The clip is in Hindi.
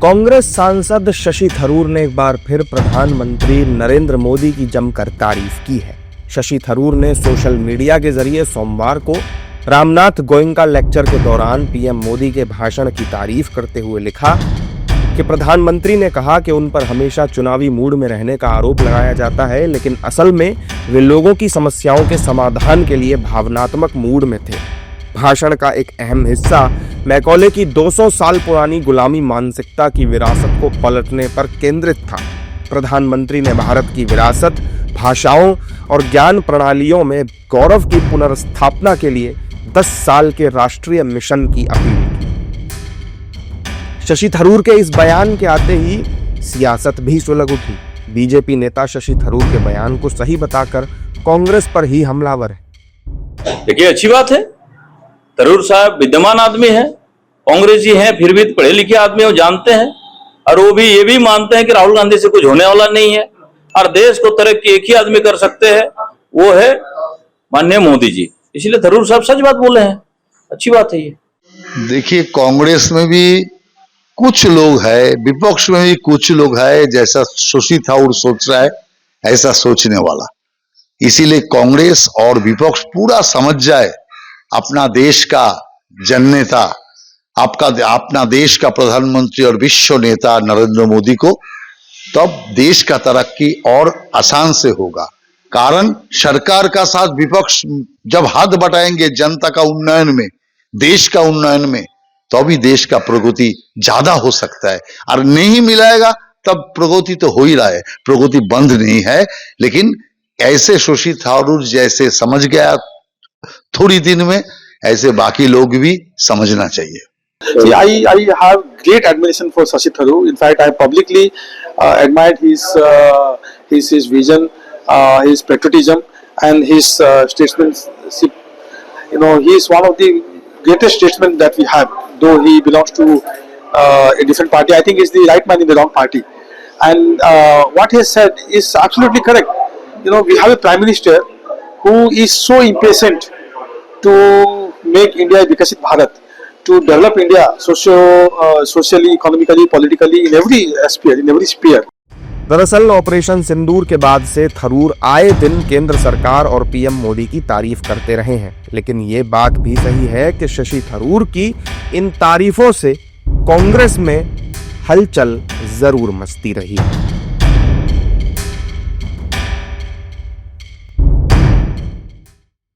कांग्रेस सांसद शशि थरूर ने एक बार फिर प्रधानमंत्री नरेंद्र मोदी की जमकर तारीफ की है। शशि थरूर ने सोशल मीडिया के जरिए सोमवार को रामनाथ गोयनका लेक्चर के दौरान पीएम मोदी के भाषण की तारीफ करते हुए लिखा कि प्रधानमंत्री ने कहा कि उन पर हमेशा चुनावी मूड में रहने का आरोप लगाया जाता है, लेकिन असल में वे लोगों की समस्याओं के समाधान के लिए भावनात्मक मूड में थे। भाषण का एक अहम हिस्सा मैकॉले की 200 साल पुरानी गुलामी मानसिकता की विरासत को पलटने पर केंद्रित था। प्रधानमंत्री ने भारत की विरासत, भाषाओं और ज्ञान प्रणालियों में गौरव की पुनर्स्थापना के लिए 10 साल के राष्ट्रीय मिशन की अपील की। शशि थरूर के इस बयान के आते ही सियासत भी सुलग उठी। बीजेपी नेता शशि थरूर के बयान को सही बताकर कांग्रेस पर ही हमलावर है। देखिए, अच्छी बात है। थरूर साहब विद्यमान आदमी है, कांग्रेसी हैं, फिर भी पढ़े लिखे आदमी वो जानते हैं, और वो भी ये भी मानते हैं कि राहुल गांधी से कुछ होने वाला नहीं है और देश को तरक्की एक ही आदमी कर सकते हैं, वो है माननीय मोदी जी। इसलिए थरूर साहब सच बात बोले हैं, अच्छी बात है ये। देखिए, कांग्रेस में भी कुछ लोग है, विपक्ष में भी कुछ लोग है, जैसा शशि थरूर सोच रहा है ऐसा सोचने वाला। इसीलिए कांग्रेस और विपक्ष पूरा समझ जाए अपना देश का जननेता, अपना देश का प्रधानमंत्री और विश्व नेता नरेंद्र मोदी को, तब देश का तरक्की और आसान से होगा। कारण सरकार का साथ विपक्ष जब हाथ बटाएंगे जनता का उन्नयन में, देश का उन्नयन में, तो भी देश का प्रगति ज्यादा हो सकता है। और नहीं मिलाएगा तब प्रगति तो हो ही रहा है, प्रगति बंद नहीं है। लेकिन ऐसे शशि थरूर जैसे समझ गया थोड़ी दिन में, ऐसे बाकी लोग भी समझना चाहिए। See, I have great admiration for Shashi Tharoor. In fact, I publicly admired his vision, his patriotism, and his statesmanship. You know, he is one of the greatest statesmen that we have. Though he belongs to a different party, I think he's the right man in the wrong party. And what he has said is absolutely correct. You know, we have a prime minister who is so impatient to make India a Vikasit Bharat, to develop India socially, economically, politically, in every sphere. दरअसल ऑपरेशन सिंदूर के बाद से थरूर आए दिन केंद्र सरकार और पीएम मोदी की तारीफ करते रहे हैं, लेकिन ये बात भी सही है कि शशि थरूर की इन तारीफों से कांग्रेस में हलचल जरूर मचती रही है।